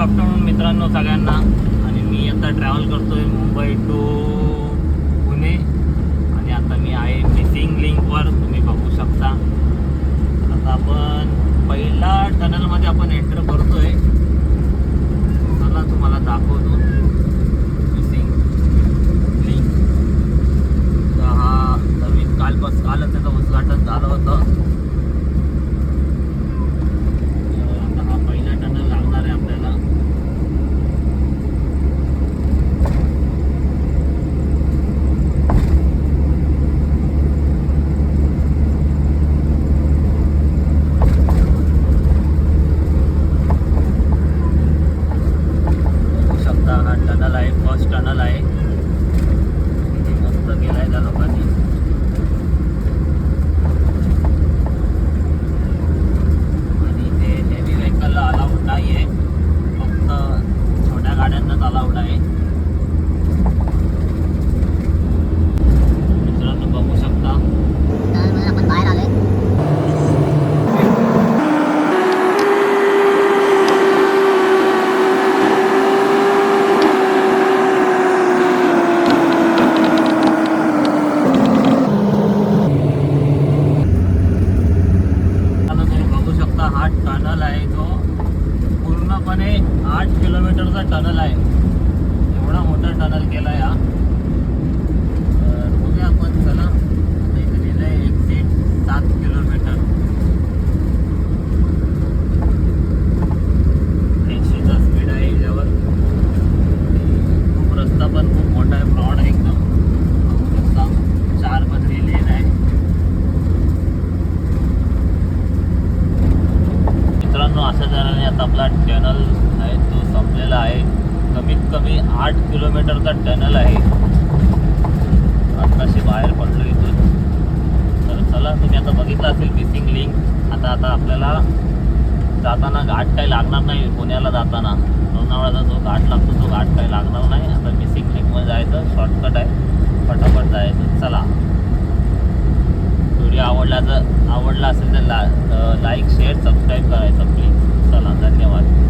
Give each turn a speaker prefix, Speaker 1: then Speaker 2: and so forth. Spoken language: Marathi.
Speaker 1: आफ्टरनून मित्रांनो सगळ्यांना. आणि मी आता ट्रॅव्हल करतोय मुंबई टू पुणे. आणि आता मी आहे मिसिंग लिंकवर, तुम्ही बघू शकता. आता आपण पहिला टनलमध्ये आपण एंटर करतोय. चला तुम्हाला दाखवतो मिसिंग लिंक. तर हा नवीन कालच त्याचं उद्घाटन झालं होतं. फर्स्ट टनल आहे. किती मस्त केलाय त्या लोकांनी. आणि इथे हेवी व्हेकल अलाउड नाही आहे, फक्त छोट्या गाड्यांनाच अलाउड आहे. मित्रांनो बघू शकता. तर आपण बाहेर आलोय. हा टनल आहे जो पूर्णपणे 8 किलोमीटरचा टनल आहे. एवढा मोठा टनल केला आहे हा. तर बघूया आपण. चला आता इथे लिहिलं आहे एक्झिट 7 किलोमीटर. 80चा स्पीड आहे याच्यावर. खूप रस्ता पण खूप मोठा आहे, ब्रॉड आहे एकदम. बघू शकता 4 पदरी लेन आहे. मित्रांनो अशा तऱ्हेने आता आपला टनल आहे तो संपलेला आहे. कमीत कमी 8 किलोमीटरचा टनल आहे. आत्ताशी बाहेर पडलो इथून. तर चला, तुम्ही आता बघितलं असेल मिसिंग लिंक. आता आपल्याला जाताना घाट काही लागणार नाही. पुण्याला जाताना लोणावळ्याचा जो घाट लागतो तो घाट काही लागणार नाही. आता मिसिंग लिंकमध्ये जायचं, शॉर्टकट आहे, फटाफट जायचं. चला, व्हिडिओ आवडला असेल तर लाईक शेअर सबस्क्राईब करायचं प्लीज. चला, धन्यवाद.